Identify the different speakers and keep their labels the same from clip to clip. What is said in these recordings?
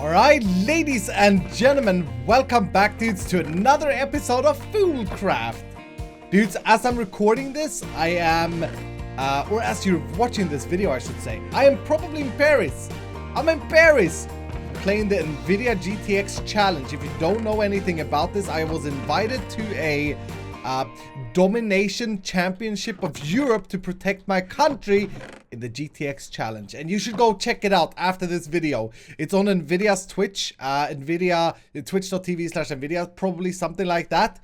Speaker 1: Alright, ladies and gentlemen, welcome back, dudes, to another episode of FoolCraft. Dudes, as I'm recording this, I am, or as you're watching this video, I should say, I am probably in Paris. I'm in Paris, playing the NVIDIA GTX Challenge. If you don't know anything about this, I was invited to a domination championship of Europe to protect my country in the GTX Challenge, and you should go check it out after this video. It's on NVIDIA's Twitch, twitch.tv/NVIDIA, probably something like that.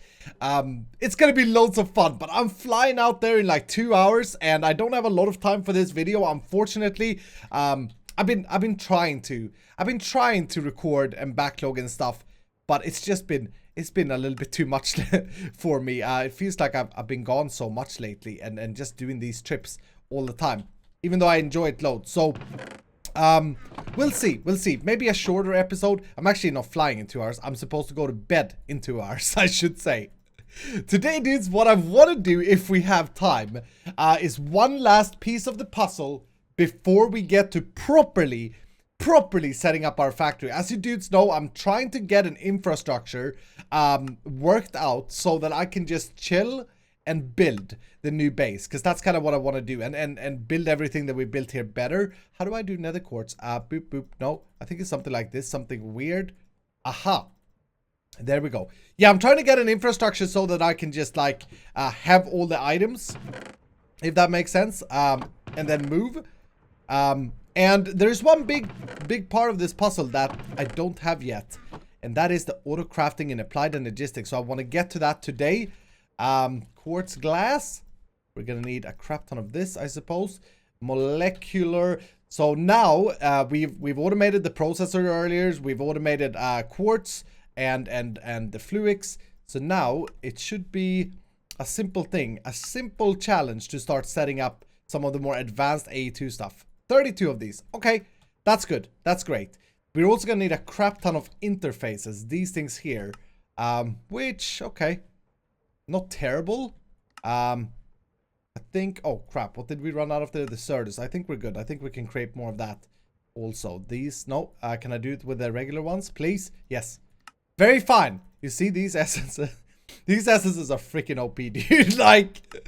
Speaker 1: It's gonna be loads of fun, but I'm flying out there in like 2 hours, and I don't have a lot of time for this video, unfortunately. I've been trying to record and backlog and stuff, but it's been a little bit too much for me. It feels like I've been gone so much lately, and just doing these trips all the time, even though I enjoy it loads. So we'll see. Maybe a shorter episode. I'm actually not flying in 2 hours. I'm supposed to go to bed in 2 hours, I should say. Today, dudes, what I want to do, if we have time, is one last piece of the puzzle before we get to properly setting up our factory. As you dudes know, I'm trying to get an infrastructure worked out so that I can just chill and build the new base, because that's kind of what I want to do, and build everything that we built here better. How do I do nether quartz? Boop boop. No, I think it's something like this, something weird. Aha, there we go. Yeah, I'm trying to get an infrastructure so that I can just like have all the items, if that makes sense, and then move. And there's one big part of this puzzle that I don't have yet, and that is the auto crafting and applied energistics. So I want to get to that today. Quartz glass, we're gonna need a crap ton of this, I suppose. Molecular. So now we've automated the processor earlier. We've automated quartz and the fluix. So now it should be a simple thing, a simple challenge to start setting up some of the more advanced AE2 stuff. 32 of these. Okay, that's good. That's great. We're also gonna need a crap ton of interfaces. These things here, which, okay, not terrible. I think, oh crap, what did we run out of the Certus? I think we're good. I think we can create more of that also. These, no, can I do it with the regular ones, please? Yes. Very fine. You see these essences? These essences are freaking OP, dude. Like,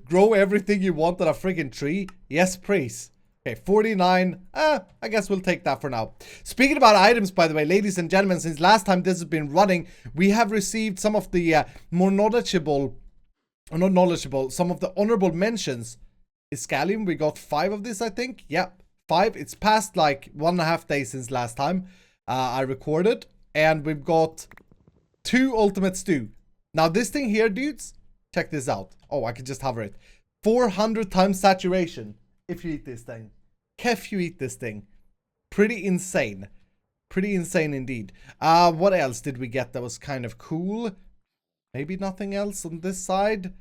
Speaker 1: grow everything you want on a freaking tree. Yes, please. Okay, 49. I guess we'll take that for now. Speaking about items, by the way, ladies and gentlemen, since last time this has been running, we have received some of the more knowledgeable, or not knowledgeable, some of the honorable mentions. Iskallium, we got 5 of this, I think. Yep, 5. It's past like 1.5 days since last time I recorded. And we've got 2 ultimate stew. Now this thing here, dudes, check this out. Oh, I can just hover it. 400 times saturation. If you eat this thing. If you eat this thing. Pretty insane. Pretty insane indeed. What else did we get that was kind of cool? Maybe nothing else on this side?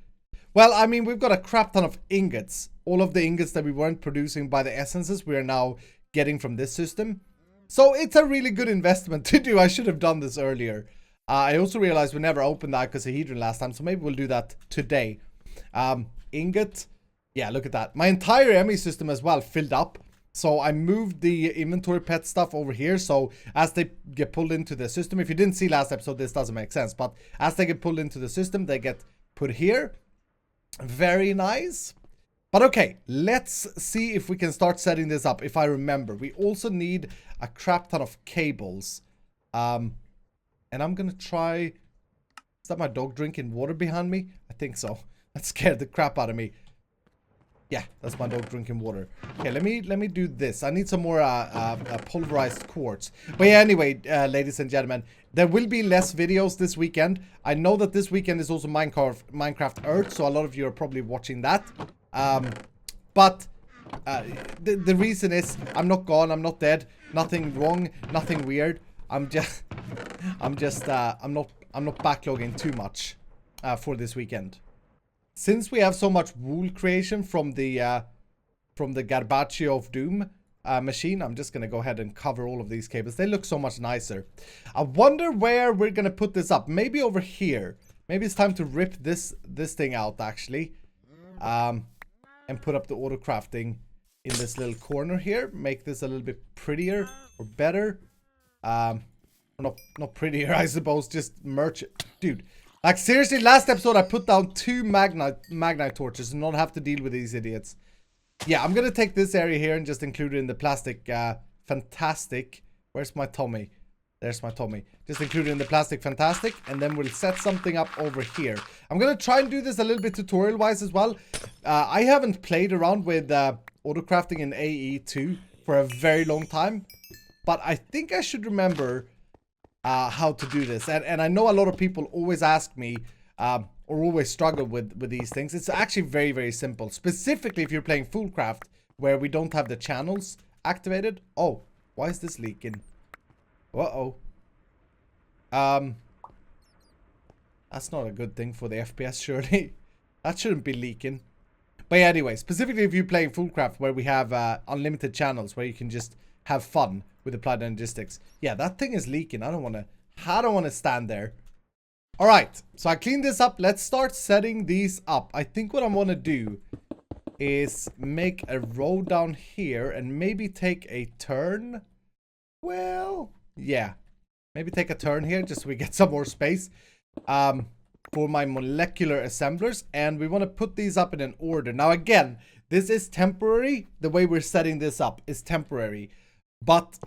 Speaker 1: Well, I mean, we've got a crap ton of ingots. All of the ingots that we weren't producing by the essences, we are now getting from this system. So it's a really good investment to do. I should have done this earlier. I also realized we never opened the icosahedron last time, so maybe we'll do that today. Ingot. Yeah, look at that. My entire ME system as well filled up. So I moved the inventory pet stuff over here. So as they get pulled into the system, if you didn't see last episode, this doesn't make sense. But as they get pulled into the system, they get put here. Very nice. But okay, let's see if we can start setting this up. If I remember, we also need a crap ton of cables. And I'm going to try... Is that my dog drinking water behind me? I think so. That scared the crap out of me. Yeah, that's my dog drinking water. Okay, let me do this. I need some more pulverized quartz. But yeah, anyway, ladies and gentlemen, there will be less videos this weekend. I know that this weekend is also Minecraft Earth, so a lot of you are probably watching that. But the reason is I'm not gone, I'm not dead, nothing wrong, nothing weird. I'm not backlogging too much for this weekend. Since we have so much wool creation from the Garbaccio of Doom machine, I'm just going to go ahead and cover all of these cables. They look so much nicer. I wonder where we're going to put this up. Maybe over here. Maybe it's time to rip this thing out, actually. And put up the auto crafting in this little corner here. Make this a little bit prettier or better. Not prettier, I suppose. Just merch it. Dude. Like, seriously, last episode I put down 2 magnite torches and not have to deal with these idiots. Yeah, I'm gonna take this area here and just include it in the plastic, fantastic. Where's my Tommy? There's my Tommy. Just include it in the plastic fantastic, and then we'll set something up over here. I'm gonna try and do this a little bit tutorial-wise as well. I haven't played around with AUTOCRAFTING in AE2 for a very long time, but I think I should remember how to do this. And I know a lot of people always ask me, or always struggle with these things. It's actually very, very simple. Specifically if you're playing FoolCraft, where we don't have the channels activated. Oh, why is this leaking? Uh-oh. That's not a good thing for the FPS, surely. That shouldn't be leaking. But yeah, anyway, specifically if you're playing FoolCraft, where we have unlimited channels, where you can just have fun with applied logistics. Yeah, that thing is leaking. I don't want to stand there. All right, so I cleaned this up. Let's start setting these up. I think what I want to do is make a row down here and maybe take a turn. Well, yeah, maybe take a turn here just so we get some more space for my molecular assemblers. And we want to put these up in an order. Now, again, this is temporary. The way we're setting this up is temporary. But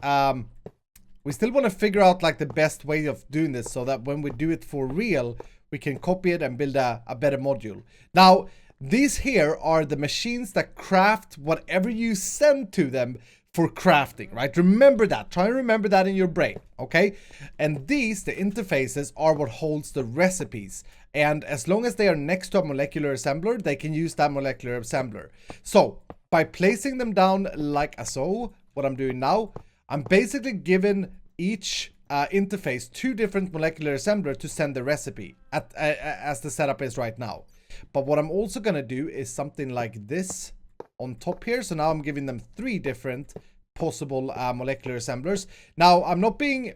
Speaker 1: we still want to figure out like the best way of doing this so that when we do it for real, we can copy it and build a better module. Now, these here are the machines that craft whatever you send to them for crafting, right? Remember that. Try and remember that in your brain, okay? And these, the interfaces, are what holds the recipes. And as long as they are next to a molecular assembler, they can use that molecular assembler. So, by placing them down like so, what I'm doing now, I'm basically giving each interface 2 different molecular assemblers to send the recipe as the setup is right now. But what I'm also going to do is something like this on top here. So now I'm giving them 3 different possible molecular assemblers. Now I'm not being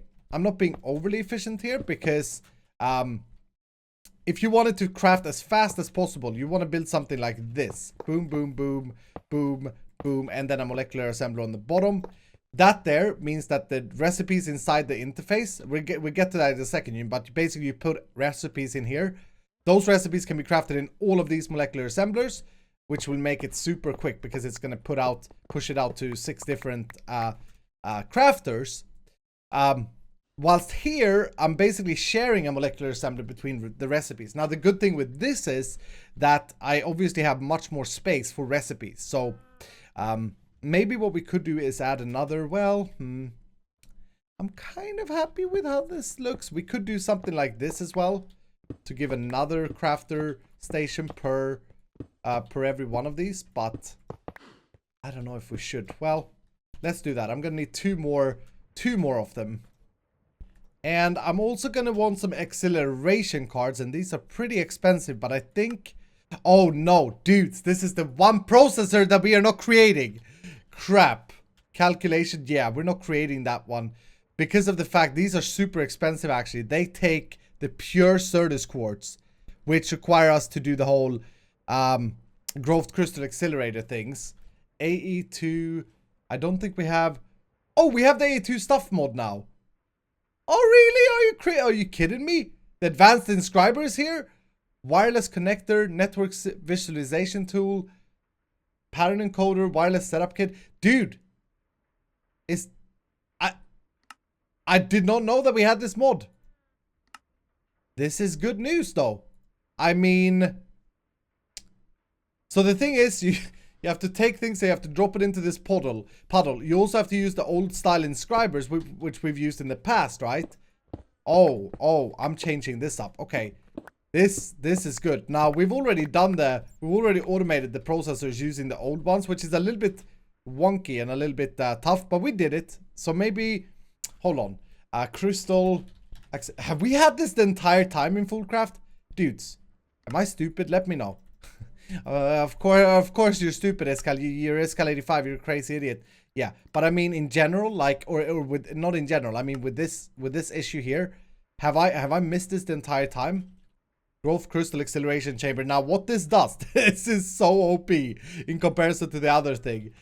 Speaker 1: overly efficient here, because if you wanted to craft as fast as possible, you want to build something like this. Boom, boom, boom, boom, boom, and then a molecular assembler on the bottom. That there means that the recipes inside the interface, we'll get to that in a second, but basically you put recipes in here. Those recipes can be crafted in all of these molecular assemblers, which will make it super quick because it's going to push it out to 6 different crafters. Whilst here, I'm basically sharing a molecular assembler between the recipes. Now, the good thing with this is that I obviously have much more space for recipes. So, maybe what we could do is add another, well, I'm kind of happy with how this looks. We could do something like this as well, to give another crafter station per every one of these, but I don't know if we should. Well, let's do that. I'm gonna need two more of them. And I'm also gonna want some acceleration cards, and these are pretty expensive, but I think, oh no, dudes, this is the one processor that we are not creating. Crap. Calculation, yeah, we're not creating that one because of the fact these are super expensive. Actually, they take the pure Certus quartz, which require us to do the whole growth crystal accelerator things. AE2, I don't think we have. Oh, we have the AE2 stuff mod now. Oh really? Are you kidding me? The advanced inscriber is here. Wireless connector, network visualization tool, pattern encoder, wireless setup kit. Dude, I did not know that we had this mod. This is good news though. I mean, so the thing is, you have to take things, so you have to drop it into this puddle. You also have to use the old style inscribers, which we've used in the past, right? Oh, I'm changing this up. Okay. This is good. Now, we've already automated the processors using the old ones, which is a little bit wonky and a little bit tough, but we did it. So maybe, hold on. Crystal, have we had this the entire time in FoolCraft? Dudes, am I stupid? Let me know. Of course you're stupid, Iskall. You're Iskall85, you're a crazy idiot. Yeah, but I mean in general, like, or with, not in general, I mean with this issue here, have I missed this the entire time? Growth crystal acceleration chamber. Now what this does, this is so OP in comparison to the other thing.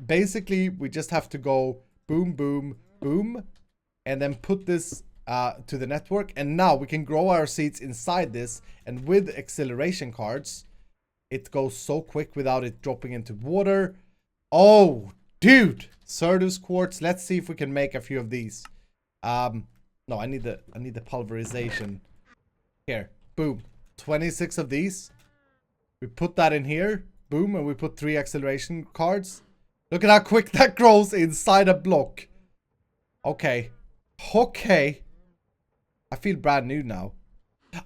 Speaker 1: Basically we just have to go boom, boom, boom, and then put this to the network. And now we can grow our seeds inside this. And with acceleration cards, it goes so quick without it dropping into water. Oh, dude, Cerdus quartz. Let's see if we can make a few of these. No, I need the pulverization. Here, boom, 26 of these. We put that in here, boom, and we put 3 acceleration cards. Look at how quick that grows inside a block. Okay, okay. I feel brand new now.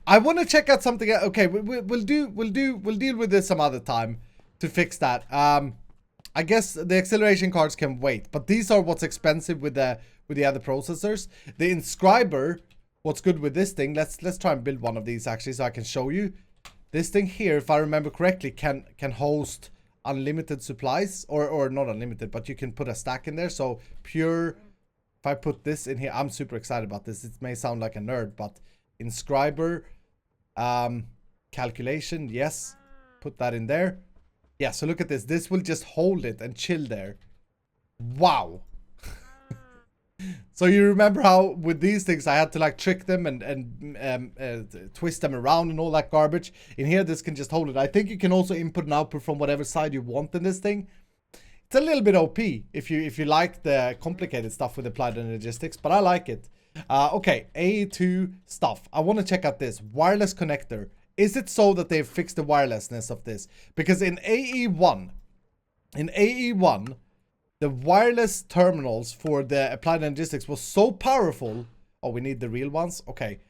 Speaker 1: I want to check out something. Okay, we'll deal with this some other time to fix that. I guess the acceleration cards can wait, but these are what's expensive with the other processors. The Inscriber, what's good with this thing? Let's try and build one of these actually, so I can show you. This thing here, if I remember correctly, can host unlimited supplies, or not unlimited, but you can put a stack in there. So pure. If I put this in here, I'm super excited about this. It may sound like a nerd, but Inscriber, calculation, yes, put that in there. Yeah, so look at this. This will just hold it and chill there. Wow. So you remember how with these things I had to like trick them and twist them around and all that garbage. In here, this can just hold it. I think you can also input and output from whatever side you want in this thing. It's a little bit OP if you like the complicated stuff with applied energistics, but I like it. Okay, AE2 stuff. I want to check out this wireless connector. Is it so that they've fixed the wirelessness of this? Because in AE1, the wireless terminals for the applied energistics was so powerful. Oh, we need the real ones. Okay,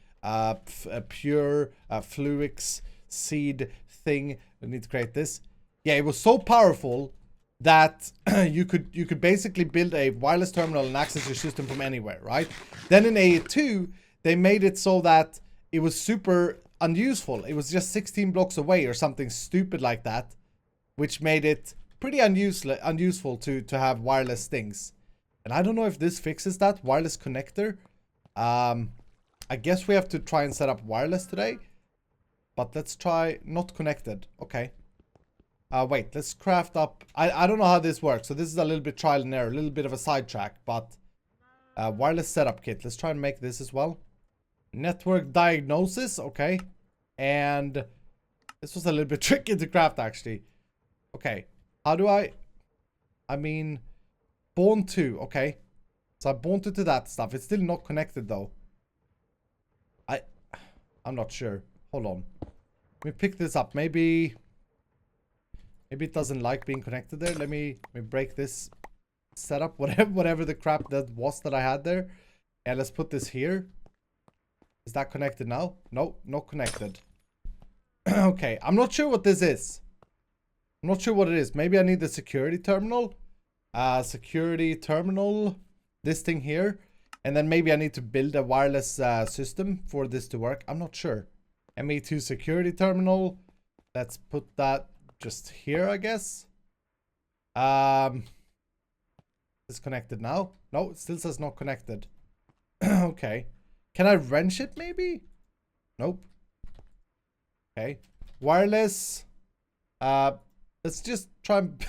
Speaker 1: pure fluix seed thing. We need to create this. Yeah, it was so powerful that you could basically build a wireless terminal and access your system from anywhere, right? Then in AE2, they made it so that it was super unuseful. It was just 16 blocks away or something stupid like that, which made it pretty unuseful to have wireless things. And I don't know if this fixes that wireless connector. I guess we have to try and set up wireless today, but let's try not connected. Okay. Wait, let's craft up. I don't know how this works, so this is a little bit trial and error, a little bit of a sidetrack, but wireless setup kit. Let's try and make this as well. Network diagnosis, okay. And this was a little bit tricky to craft actually. Okay, how do I mean, born to, okay. So I born to that stuff. It's still not connected though. I'm not sure. Hold on. Let me pick this up. Maybe it doesn't like being connected there. Let me break this setup, whatever the crap that was that I had there. And let's put this here. Is that connected now? No, not connected. Okay, I'm not sure what this is. I'm not sure what it is. Maybe I need the security terminal. Security terminal. This thing here. And then maybe I need to build a wireless system for this to work. I'm not sure. ME2 security terminal. Let's put that just here, I guess. It's connected now. No, it still says not connected. Okay. Can I wrench it maybe? Nope. Okay. Wireless. Let's just try and...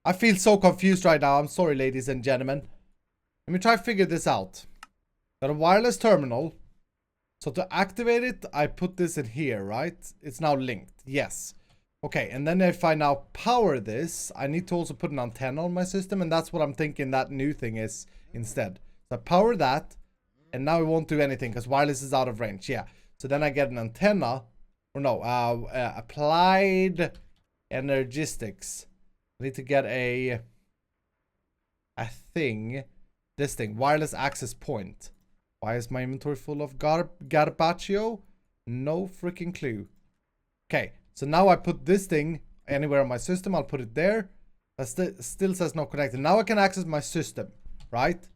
Speaker 1: I feel so confused right now. I'm sorry, ladies and gentlemen. Let me try to figure this out. Got a wireless terminal. So to activate it, I put this in here, right? It's now linked. Yes. Okay, and then if I now power this, I need to also put an antenna on my system, and that's what I'm thinking that new thing is instead. So I power that, and now it won't do anything because wireless is out of range. Yeah. So then I get an antenna, or no, applied energistics. I need to get a thing. This thing, wireless access point. Why is my inventory full of garbaccio? No freaking clue. Okay, so now I put this thing anywhere on my system. I'll put it there. That still says not connected. Now I can access my system, right?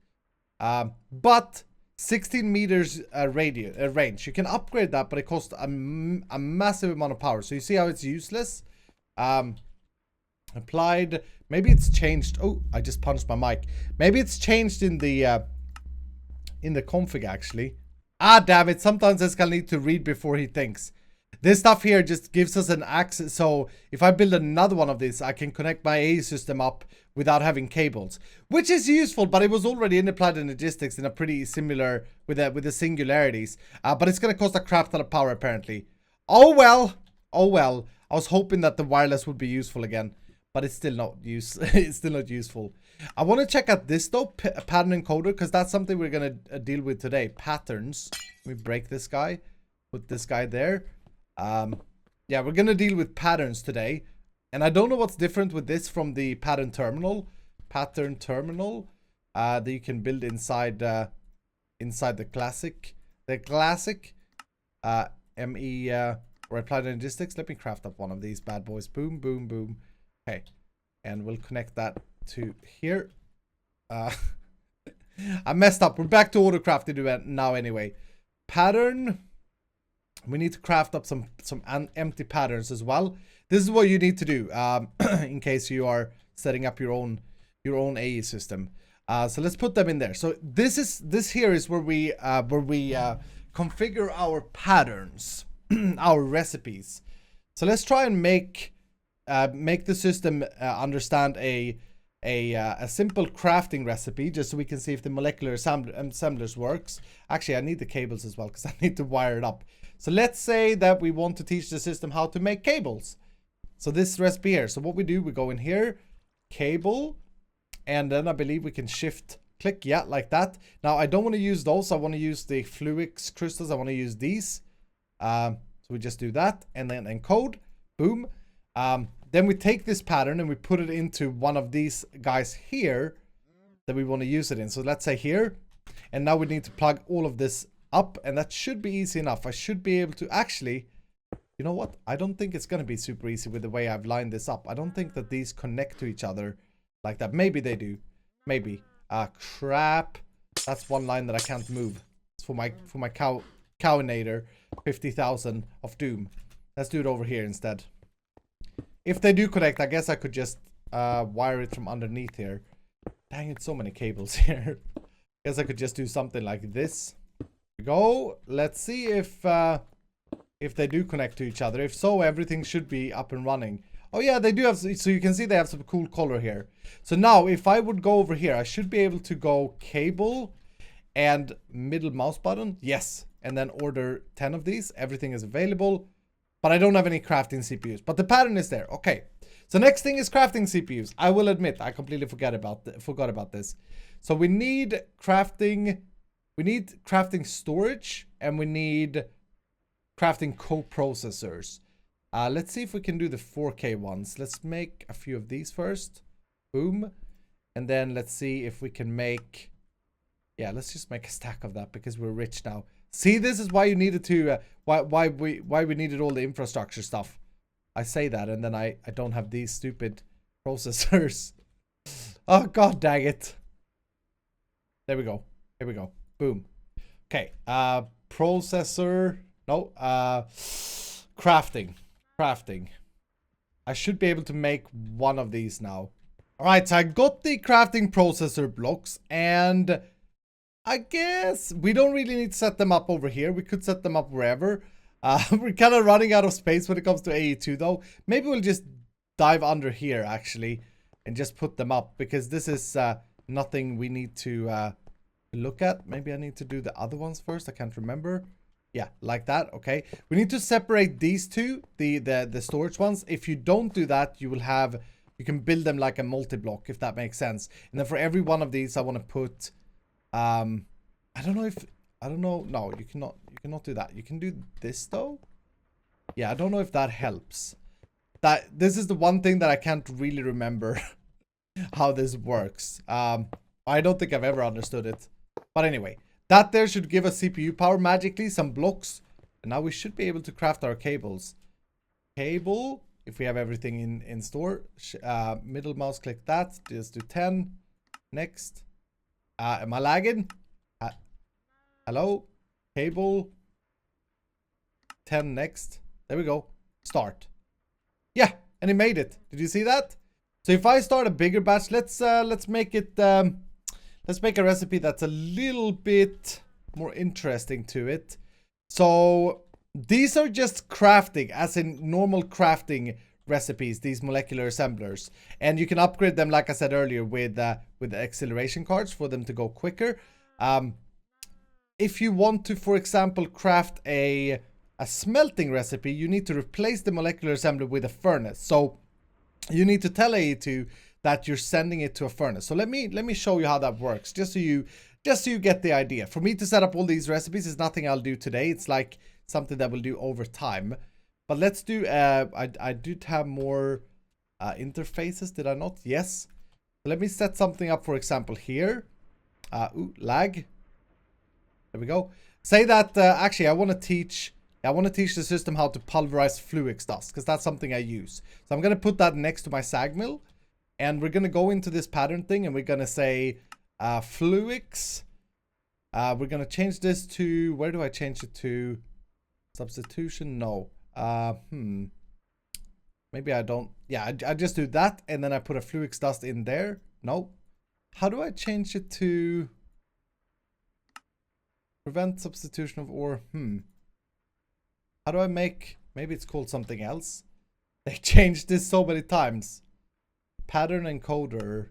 Speaker 1: But 16 meters range. You can upgrade that, but it costs a massive amount of power. So you see how it's useless? Applied. Maybe it's changed. Oh, I just punched my mic. Maybe it's changed in the config actually. Ah, damn it. Sometimes Iskall need to read before he thinks. This stuff here just gives us an access. So if I build another one of these, I can connect my AE system up without having cables, which is useful, but it was already in applied logistics in a pretty similar with the singularities. But it's going to cost a crap ton of power apparently. Oh well. Oh well. I was hoping that the wireless would be useful again, but it's still not it's still not useful. I want to check out this though, pattern encoder, because that's something we're going to deal with today. Patterns. Let me break this guy. Put this guy there. Yeah, we're gonna deal with patterns today, and I don't know what's different with this from the pattern terminal that you can build inside inside the classic ME or applied logistics. Let me craft up one of these bad boys. Boom, boom, boom. Okay, and we'll connect that to here. I messed up. We're back to AUTOCRAFTING now anyway. Pattern. We need to craft up some empty patterns as well. This is what you need to do in case you are setting up your own AE system. So let's put them in there. So this here is where we configure our patterns, our recipes. So let's try and make the system understand a simple crafting recipe, just so we can see if the molecular assemblers works. Actually, I need the cables as well because I need to wire it up. So let's say that we want to teach the system how to make cables. So this recipe here. So what we do, we go in here, cable, and then I believe we can shift click, yeah, like that. Now I don't want to use those. I want to use the Fluix crystals. I want to use these. So we just do that and then encode, boom. Then we take this pattern and we put it into one of these guys here that we want to use it in. So let's say here, and now we need to plug all of this up, and that should be easy enough. I should be able to actually, you know what? I don't think it's going to be super easy with the way I've lined this up. I don't think that these connect to each other like that. Maybe they do. Maybe. Crap. That's one line that I can't move. It's for my cowinator 50,000 of doom. Let's do it over here instead. If they do connect, I guess I could just wire it from underneath here. Dang it, so many cables here. Guess I could just do something like this. Go. Let's see if they do connect to each other. If so, everything should be up and running. Oh yeah, they do have, so you can see they have some cool color here. So now if I would go over here, I should be able to go cable and middle mouse button. Yes. And then order 10 of these. Everything is available, but I don't have any crafting CPUs, but the pattern is there. Okay. So next thing is crafting CPUs. I will admit, I completely forgot about this. So we need crafting storage, and we need crafting coprocessors. Let's see if we can do the 4K ones. Let's make a few of these first. Boom. And then let's see if we can make, yeah, let's just make a stack of that because we're rich now. See, this is why you needed to, why we needed all the infrastructure stuff. I say that, and then I don't have these stupid processors. Oh, god dang it. There we go. Here we go. Boom. Okay. Processor. No. Crafting. I should be able to make one of these now. Alright, so I got the crafting processor blocks, and I guess we don't really need to set them up over here. We could set them up wherever. We're kind of running out of space when it comes to AE2 though. Maybe we'll just dive under here actually and just put them up, because this is nothing we need to look at. Maybe I need to do the other ones first. I can't remember. Yeah, like that. Okay. We need to separate these two, the storage ones. If you don't do that, you can build them like a multi-block, if that makes sense. And then for every one of these, I want to put, I don't know. No, you cannot do that. You can do this though. Yeah, I don't know if that helps. This is the one thing that I can't really remember how this works. I don't think I've ever understood it. But anyway, that there should give us CPU power magically, some blocks. And now we should be able to craft our cables. Cable, if we have everything in store. Middle mouse click that. Just do 10. Next. Am I lagging? Hello? Cable. 10 next. There we go. Start. Yeah, and it made it. Did you see that? So if I start a bigger batch, let's make it let's make a recipe that's a little bit more interesting to it. So these are just crafting, as in normal crafting recipes, these molecular assemblers. And you can upgrade them, like I said earlier, with the acceleration cards for them to go quicker. If you want to, for example, craft a smelting recipe, you need to replace the molecular assembler with a furnace. So you need to tell AE2 that you're sending it to a furnace. So let me show you how that works, just so you get the idea. For me to set up all these recipes is nothing I'll do today. It's like something that we'll do over time. But let's do, I did have more interfaces, did I not? Yes. Let me set something up, for example, here. Lag. There we go. Say that, actually, I want to teach the system how to pulverize Fluix dust, because that's something I use. So I'm going to put that next to my sag mill. And we're going to go into this pattern thing, and we're going to say Fluix. We're going to change this to, where do I change it to? Substitution? No. Maybe I don't. Yeah, I just do that, and then I put a Fluix dust in there. No. How do I change it to prevent substitution of ore? How do I make, maybe it's called something else. They changed this so many times. Pattern encoder.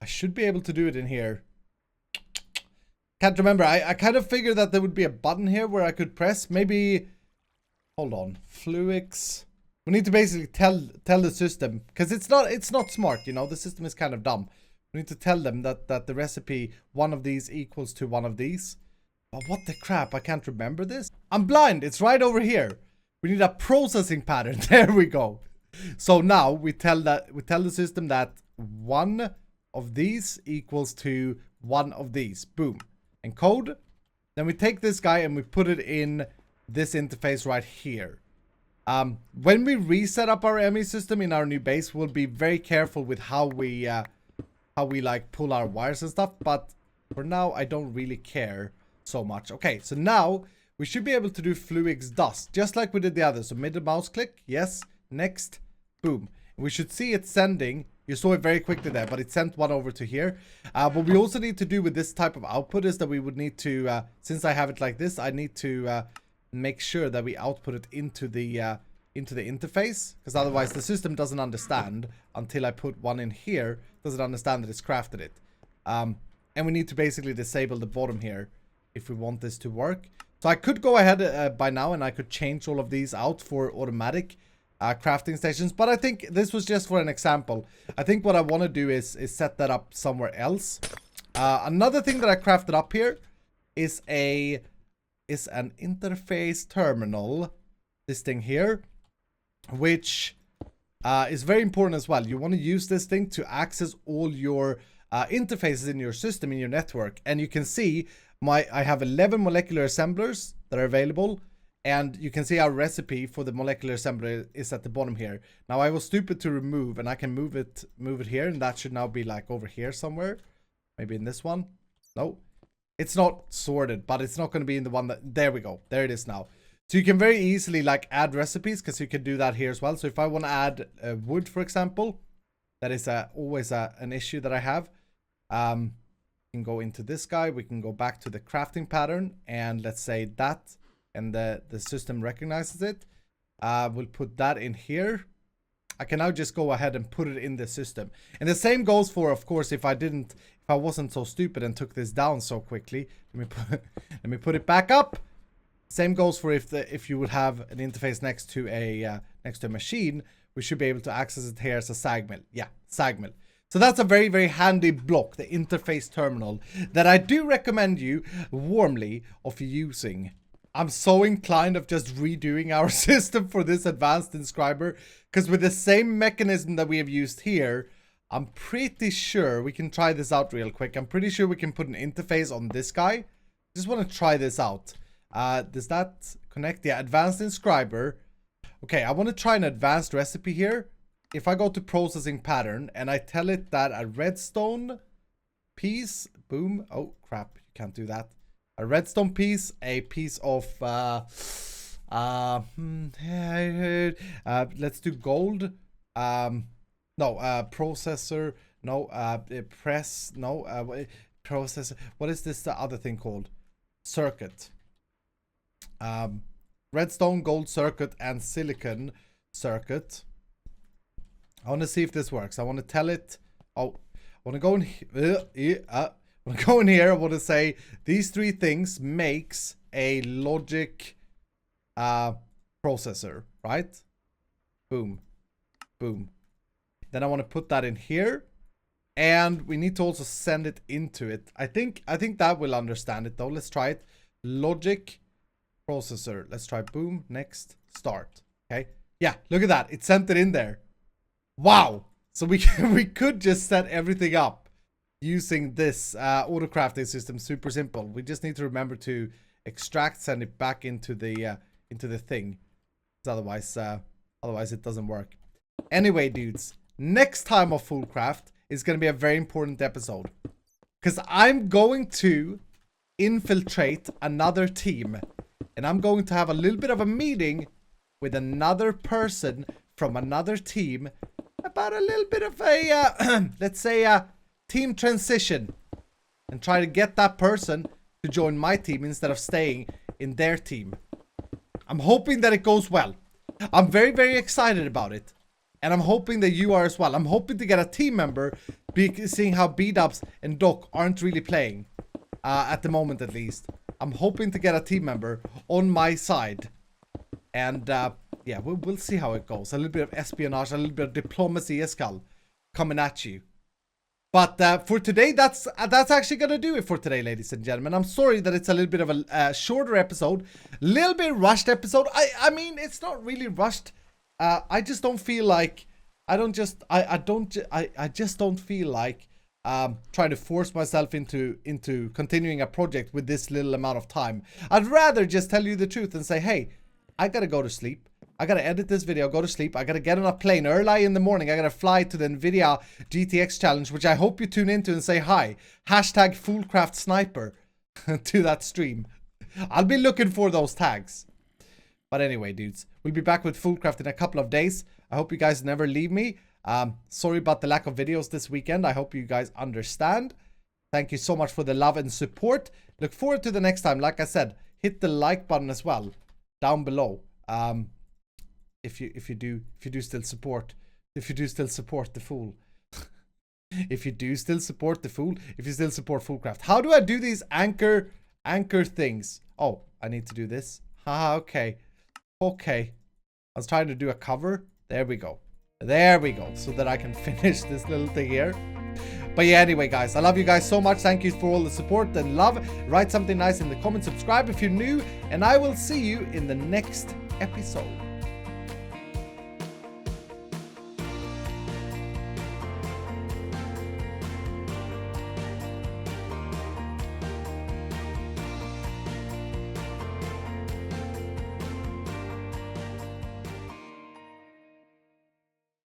Speaker 1: I should be able to do it in here. Can't remember. I kind of figured that there would be a button here where I could press. Maybe, hold on. Fluix. We need to basically tell the system, because it's not smart, you know. The system is kind of dumb. We need to tell them that the recipe, one of these equals to one of these. Oh, what the crap? I can't remember this. I'm blind. It's right over here. We need a processing pattern. There we go. So now we tell the system that one of these equals to one of these. Boom. Encode. Then we take this guy and we put it in this interface right here. When we reset up our ME system in our new base, we'll be very careful with how we like pull our wires and stuff. But for now, I don't really care so much. Okay, so now we should be able to do Fluix dust, just like we did the others. So middle mouse click, yes, next, boom. We should see it sending. You saw it very quickly there, but it sent one over to here. What we also need to do with this type of output is that we would need to, since I have it like this, I need to make sure that we output it into the interface, because otherwise the system doesn't understand until I put one in here. Doesn't understand that it's crafted it. And we need to basically disable the bottom here if we want this to work. So I could go ahead by now and I could change all of these out for automatic crafting stations, but I think this was just for an example. I think what I want to do is set that up somewhere else. Another thing that I crafted up here is an interface terminal, this thing here, which is very important as well. You want to use this thing to access all your interfaces in your system, in your network. And you can see I have 11 molecular assemblers that are available. And you can see our recipe for the molecular assembler is at the bottom here. Now I was stupid to remove, and I can move it here, and that should now be like over here somewhere. Maybe in this one. No, it's not sorted, but it's not going to be in the one that, there we go. There it is now. So you can very easily like add recipes, because you can do that here as well. So if I want to add wood, for example, that is always an issue that I have. We can go into this guy. We can go back to the crafting pattern, and let's say that. And the system recognizes it. We'll put that in here. I can now just go ahead and put it in the system. And the same goes for, of course, if I wasn't so stupid and took this down so quickly. Let me put it back up. Same goes for if you would have an interface next to a machine, we should be able to access it here as a sag mill. Yeah, sag mill. So that's a very, very handy block, the interface terminal, that I do recommend you warmly of using. I'm so inclined of just redoing our system for this advanced Inscriber, because with the same mechanism that we have used here, I'm pretty sure we can try this out real quick. I'm pretty sure we can put an interface on this guy. Just want to try this out. Does that connect? Yeah, advanced Inscriber. Okay, I want to try an advanced recipe here. If I go to processing pattern and I tell it that a redstone piece, boom. Oh, crap, you can't do that. A redstone piece, a piece of, let's do gold. No, processor, no, press, no, processor. What is this, the other thing called? Circuit. redstone, gold circuit, and silicon circuit. I want to see if this works. I want to tell it. Oh, I want to go in here. I want to go in here. I want to say these three things makes a logic processor, right? Boom, boom. Then I want to put that in here, and we need to also send it into it. I think that will understand it though. Let's try it. Logic processor. Let's try boom. Next, start. Okay. Yeah, look at that. It sent it in there. Wow. So we could just set everything up using this auto-crafting system. Super simple. We just need to remember to extract, send it back into the thing. Otherwise it doesn't work. Anyway, dudes, next time of FoolCraft is going to be a very important episode, because I'm going to infiltrate another team, and I'm going to have a little bit of a meeting with another person from another team about a little bit of a let's say a team transition, and try to get that person to join my team instead of staying in their team. I'm hoping that it goes well. I'm very, very excited about it, and I'm hoping that you are as well. I'm hoping to get a team member, seeing how B-Dubs and Doc aren't really playing at the moment, at least. I'm hoping to get a team member on my side, and yeah, we'll see how it goes. A little bit of espionage, a little bit of diplomacy, Iskall, coming at you. But for today, that's actually gonna do it for today, ladies and gentlemen. I'm sorry that it's a little bit of a shorter episode, little bit rushed episode. I mean, it's not really rushed. I just don't feel like I just don't feel like trying to force myself into continuing a project with this little amount of time. I'd rather just tell you the truth and say, hey, I gotta go to sleep. I gotta edit this video, go to sleep. I gotta get on a plane early in the morning. I gotta fly to the NVIDIA GTX challenge, which I hope you tune into and say hi. Hashtag FoolCraft Sniper to that stream. I'll be looking for those tags. But anyway, dudes, we'll be back with FoolCraft in a couple of days. I hope you guys never leave me. Sorry about the lack of videos this weekend. I hope you guys understand. Thank you so much for the love and support. Look forward to the next time. Like I said, hit the like button as well down below. If you do still support the Fool. If you do still support the Fool, if you still support FoolCraft. How do I do these anchor things? Oh, I need to do this. Okay. Okay. I was trying to do a cover. There we go. There we go. So that I can finish this little thing here. But yeah, anyway, guys, I love you guys so much. Thank you for all the support and love. Write something nice in the comments. Subscribe if you're new. And I will see you in the next episode.